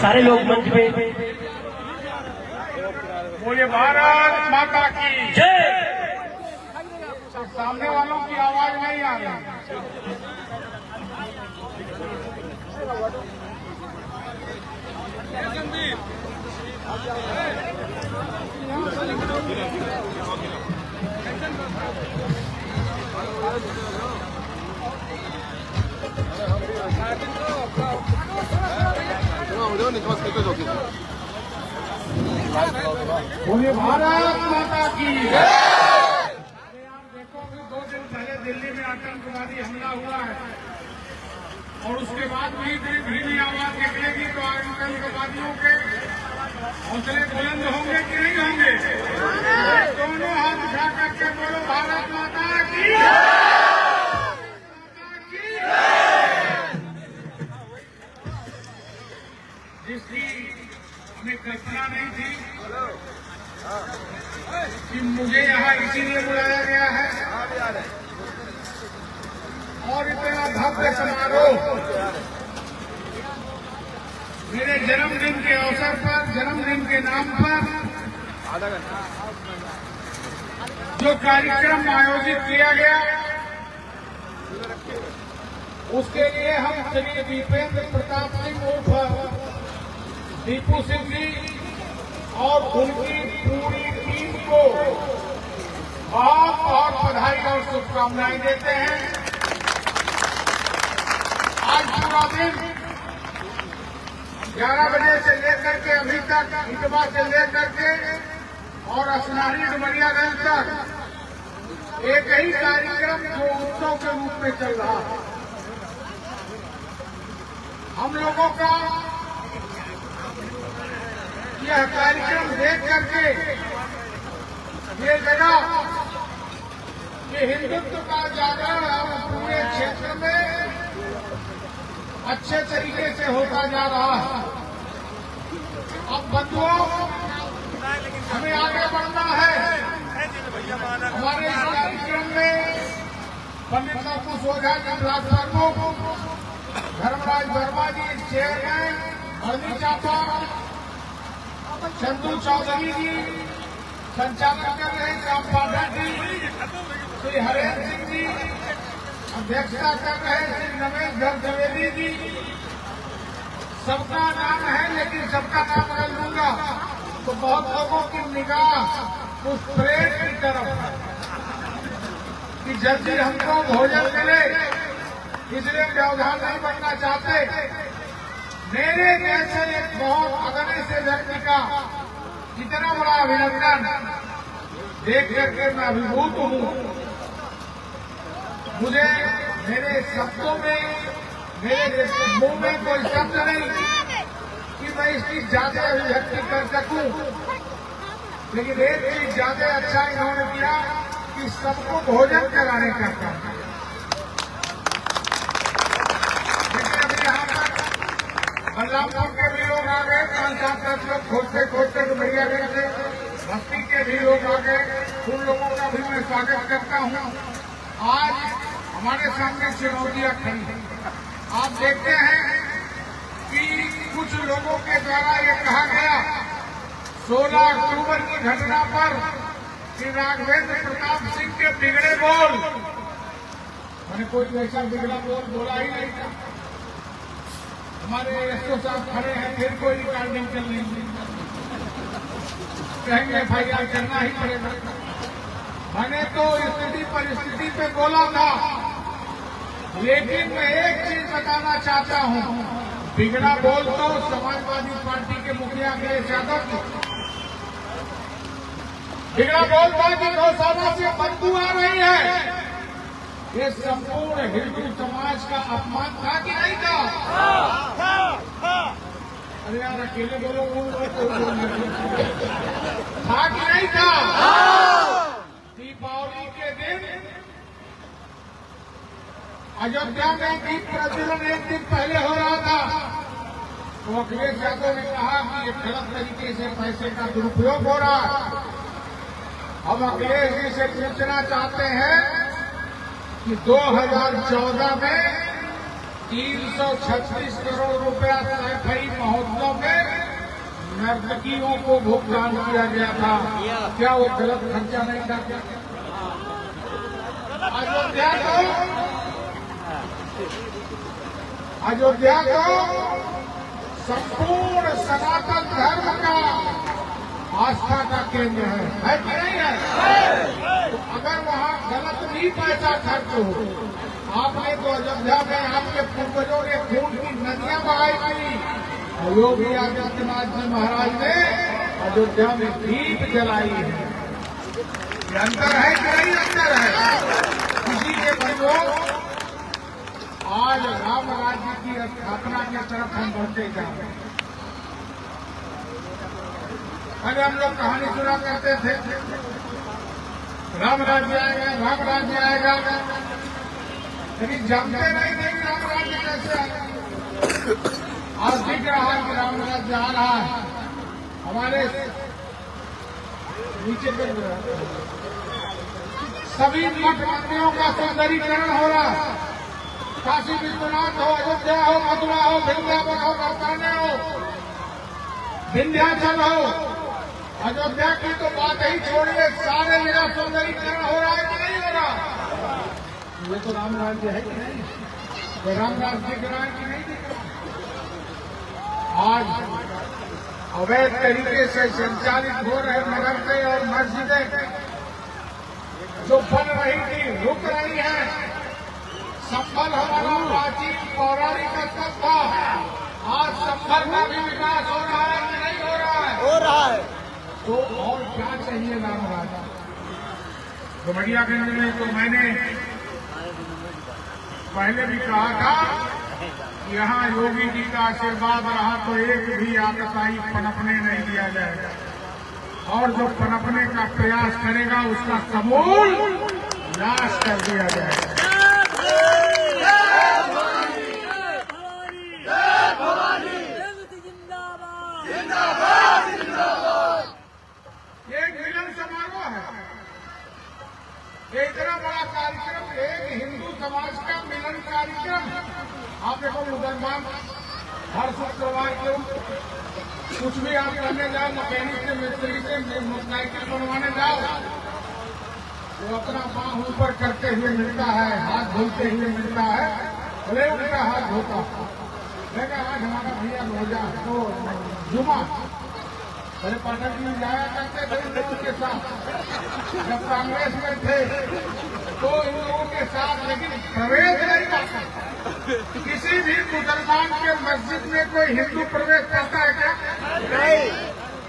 सारे लोग मंच पे बोलिए भारत माता की जय। सामने वालों की आवाज नहीं आ रही। बोलिए भारत माता की। आप देखो कि 2 दिन पहले दिल्ली में आतंकवादी हमला हुआ है और उसके बाद भी इतनी भीनी आवाज निकलेगी तो आतंकवादियों के हौसले बुलंद होंगे कि नहीं होंगे? दोनों हाथ उठा करके बोलो भारत माता की। जिसकी हमें कल्पना नहीं थी कि मुझे यहाँ इसीलिए बुलाया गया है और इतना भव्य समारोह मेरे जन्मदिन के अवसर पर, जन्मदिन के नाम पर जो कार्यक्रम आयोजित किया गया उसके लिए हम श्री दीपेंद्र प्रताप सिंह उर्फ दीपू सिंह जी और उनकी पूरी टीम को बहुत बहुत बधाई और शुभकामनाएं देते हैं। आज पूरा दिन 11 बजे से लेकर के अभी तक इटवा से लेकर के और असनारी डुमरियागंज तक एक ही कार्यक्रम जो उत्सव के रूप में चल रहा है। हम लोगों का यह कार्यक्रम देख करके ये लगा कि हिंदुत्व का जागरण अब पूरे क्षेत्र में अच्छे तरीके से होता जा रहा है। अब बंधुओं, हमें आगे बढ़ना है। हमारे इस कार्यक्रम में पंडित नकुश ओझा जी ब्लॉक प्रमुख, धर्मराज वर्मा जी चेयरमैन, हरदी चापा, चंदू चौधरी जी संचालन कर रहे हैं, राम पाठक जी, श्री हरेंद्र सिंह जी अध्यक्षता कर रहे हैं, श्री रमेश द्विवेदी जी। सबका नाम है लेकिन सबका नाम मैं लूंगा तो बहुत लोगों की निगाह उस प्लेट की तरफ है कि जल्दी हमको भोजन मिले, इसलिए व्यवधान नहीं बनना चाहते। मेरे जैसे एक बहुत अगले से व्यक्ति का इतना बड़ा अभिनंदन देख करके मैं अभिभूत हूँ। मुझे मेरे शब्दों में, मेरे मुंह में कोई शब्द नहीं कि मैं इसकी ज्यादा अभिव्यक्ति कर सकूं, लेकिन एक चीज ज्यादा अच्छा इन्होंने किया कि सबको भोजन कराने का काम। बलरामपुर के भी लोग आ गए, 5-7 लोग खोजते खोजते डुमरियागंज से, बस्ती के भी लोग आ गए। उन लोगों का भी मैं स्वागत करता हूँ। आज हमारे सामने चुनौतियां खड़ी हैं। आप देखते हैं कि कुछ लोगों के द्वारा ये कहा गया 16 अक्टूबर की घटना पर कि राघवेंद्र प्रताप सिंह के बिगड़े बोल, मैंने कोई वैसा बिगड़ा बोल बोला ही नहीं था। हमारे एसओ साहब खड़े हैं, फिर कोई रिकॉर्डिंग चल रही है, कहेंगे FIR करना ही पड़ेगा। मैंने तो स्थिति परिस्थिति पे बोला था, लेकिन मैं एक चीज बताना चाहता हूँ, बिगड़ा बोल तो समाजवादी पार्टी के मुखिया अखिलेश यादव की, बिगड़ा बोल था कि गौशाला से बदबू आ रही है। ये संपूर्ण हिंदू समाज का अपमान था कि नहीं था? अरे यार अकेले बोलो, था कि नहीं था? दीपावली के दिन अयोध्या में दीप प्रज्वलन एक दिन पहले हो रहा था, तो अखिलेश यादव ने कहा कि ये गलत तरीके से पैसे का दुरुपयोग हो रहा है। हम अखिलेश जी से पूछना चाहते हैं कि 2014 में 336 करोड़ रुपया सैफई महोत्सव में नर्तकियों को भुगतान किया गया था, क्या वो गलत खर्चा नहीं था? क्या अयोध्या को संपूर्ण सनातन धर्म का आस्था का केंद्र है कि नहीं है? तो अगर वहाँ गलत भी पैसा खर्च हो, आपने तो अयोध्या में आपके पूर्वजों ने खून की नदियां बहाई थी, योगी आदित्यनाथ जी महाराज ने अयोध्या में दीप जलाई है। ये अंतर है कि नहीं अंतर है? इसी के प्रयोग आज राम राज्य की स्थापना की तरफ हम बढ़ते जा रहे हैं। पहले हम लोग कहानी सुना करते थे, राम राज्य आएगा, राम राज्य आएगा, लेकिन जानते नहीं थे कि राम राज्य कैसे आएगा। आज दिख रहा है कि राम राज्य आ रहा है। हमारे नीचे सभी मठ मंदिरों का सौंदर्यीकरण हो रहा है। काशी विश्वनाथ हो, अयोध्या हो, मथुरा हो, वृंदावन हो, नौताने हो, विंध्याचल हो, अयोध्या की तो बात ही छोड़िए, सारे मेरा सौंदर्यीकरण हो रहा है कि नहीं हो रहा? ये तो राम राज्य है कि नहीं? तो राम राज्य दिख रहा है कि नहीं दिख रहा? आज अवैध तरीके से संचालित हो रहे मदरसे और मस्जिदें जो बन रही थी, रुक रही है। संभल हमारा प्राचीन पौराणिक स्थल था, आज संभल का भी विकास हो रहा है कि नहीं हो रहा है? हो रहा है। तो और क्या चाहिए राम राजा? डुमरियागंज में तो मैंने पहले भी कहा था, यहाँ योगी जी का आशीर्वाद रहा तो एक भी आतताई पनपने नहीं दिया जाएगा, और जो पनपने का प्रयास करेगा उसका समूल नाश कर दिया जाएगा। ये एक मिलन समारोह है, ये इतना बड़ा कार्यक्रम, एक हिंदू समाज का मिलन कार्यक्रम। आप देखो, मुसलमान हर शुक्रवार को कुछ भी आप करने जाओ, मैकेनिक से, मिस्त्री से, मोटरसाइकिल बनवाने जाओ, वो अपना पांव ऊपर करते हुए मिलता है, हाथ धोते हुए मिलता है, भले उनका हाथ धोता। लेकिन आज हमारा भैया रोजा तो जुमा, पहले पाठक में जाया करते थे इन लोगों के साथ, जब कांग्रेस में थे तो इन लोगों के साथ, लेकिन प्रवेश नहीं करते। किसी भी मुसलमान के मस्जिद में कोई हिंदू प्रवेश करता है क्या? नहीं।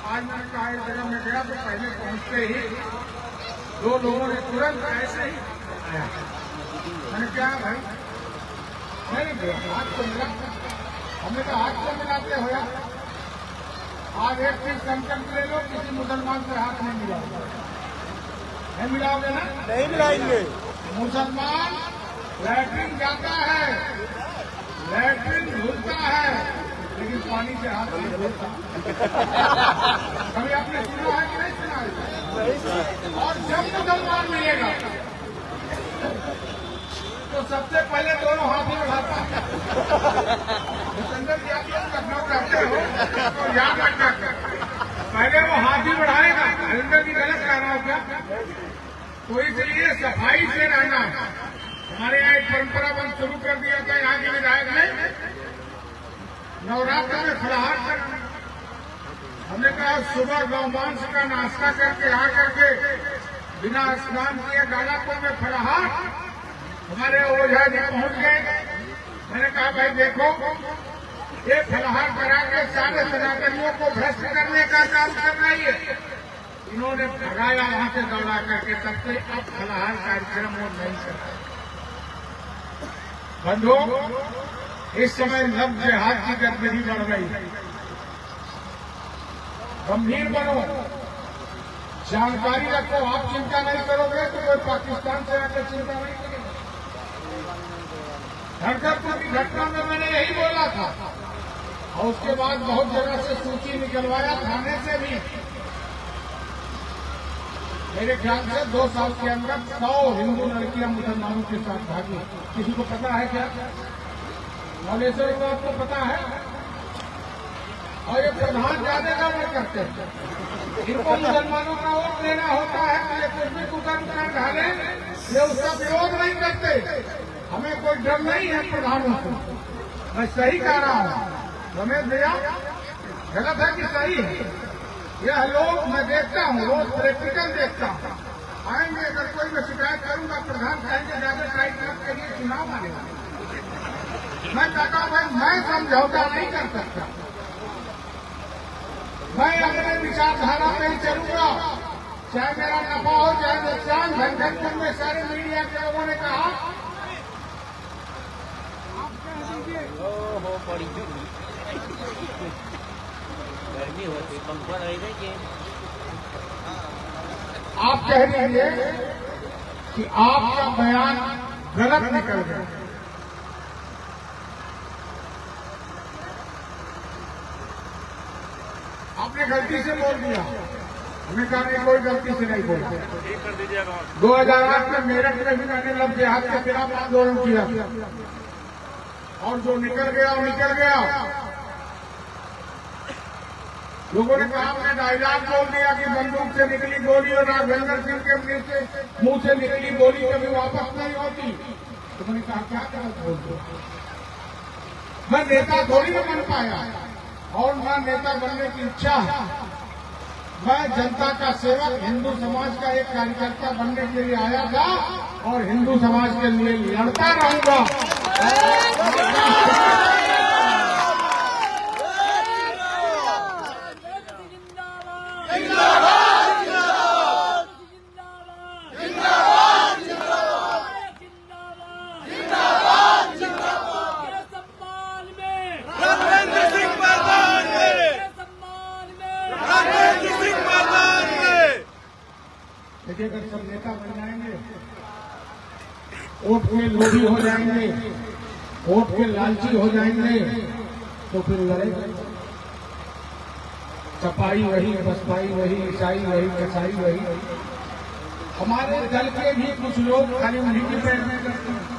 आज मैंने कहा एक जगह में गया तो पहले पहुंचते ही दो लोगों ने तुरंत ऐसे ही आया। मैंने क्या भाई, नहीं हाथ को मिला, हमने कहा हाथ को मिलाते हो यार, आज एक चीज संकल्प ले लो, किसी मुसलमान से हाथ नहीं मिलाओगे। नहीं मिलाओगे ना? नहीं मिलाएंगे। मुसलमान लैट्रिन जाता है, लैट्रिन धुलता है, लेकिन पानी से हाथ नहीं धुलता। कभी आपने सुना है कि नहीं सुना है? और जब मुसलमान मिलेगा तो सबसे पहले दोनों हाथ ही बढ़ाता है। लखनऊ करते हो तो याद रखना, पहले वो हाथ ही बढ़ाएगा। हरिंदर जी गलत कह रहा हूं क्या? तो इसलिए सफाई से रहना। हमारे यहाँ एक परंपरा बंद शुरू कर दिया था यहाँ के विधायक ने, नवरात्र में फलाहार करना। हमने कहा सुबह गौमांस का नाश्ता करके आ करके बिना स्नान किए गालापुर में फलाहार। हमारे ओझा जी पहुंच गए। मैंने कहा भाई देखो, ये फलाहार करा के सारे सनातनियों को भ्रष्ट करने का काम कर रही है। इन्होंने भगाया वहां से दौड़ा करके, सबसे अब फलाहार कार्यक्रम वो नहीं करता। बंधुओं, इस समय लव जिहाद की गतिविधि बढ़ रही है। गंभीर बनो, जानकारी रखो। आप चिंता नहीं करोगे तो कोई पाकिस्तान से आकर चिंता नहीं करेगा। धरखपुर की घटना में मैंने यही बोला था, और उसके बाद बहुत जगह से सूची निकलवाया, थाने से भी। मेरे ख्याल से 2 साल के अंदर 100 हिंदू लड़कियां मुसलमानों के साथ भागी। किसी को पता है क्या? नौलेश्वर को आपको पता है? और ये प्रधान ज्यादा गड़बड़ करते हैं। इनको मुसलमानों का वोट देना होता है कि ये कुछ भी कुकर्म कर डाले, ये उसका विरोध नहीं करते। हमें कोई डर नहीं है प्रधानों से। मैं सही कह रहा हूँ रमेश भैया, गलत है कि सही है? यह लोग मैं देखता हूँ, रोज प्रैक्टिकल देखता हूँ। आएंगे अगर कोई मैं शिकायत करूंगा, प्रधान कहेंगे ज्यादा टाइट मत करिए, चुनाव आने वाला। मैं कहता हूँ भाई मैं समझौता नहीं कर सकता, मैं अपने विचारधारा पे ही चलूंगा, चाहे मेरा नफा हो चाहे नुकसान। घनघनपुर में सारे मीडिया के लोगों ने कहा गर्मी होती, पंखा नहीं देंगे। आप कह दीजिए कि आपका बयान गलत निकल गया। आपने गलती से बोल दिया, हमें कहा नहीं कोई गलती से नहीं बोलते। 2008 में मेरठ में भी मैंने लव जिहाद के खिलाफ आंदोलन किया और जो निकल गया वो निकल गया। लोगों ने कहा आपने डायलॉग बोल दिया कि बंदूक से निकली गोली और राघवेंद्र सिंह के मुंह से निकली गोली कभी वापस नहीं होती। तो मैंने कहा क्या गलत बोलते, मैं नेता थोड़ी न बन पाया और न नेता बनने की इच्छा है। मैं जनता का सेवक, हिंदू समाज का एक कार्यकर्ता बनने के लिए आया था और हिंदू समाज के लिए लड़ता रहूंगा। देखिए अगर सब नेता बन जाएंगे, वोट के लोभी हो जाएंगे, वोट के लालची हो जाएंगे, तो फिर लड़ेंगे। सपाई वही, बसपाई वही, ईसाई वही, कसाई वही। हमारे दल के भी कुछ लोग खाली उन्हीं की पैरवी करते हैं।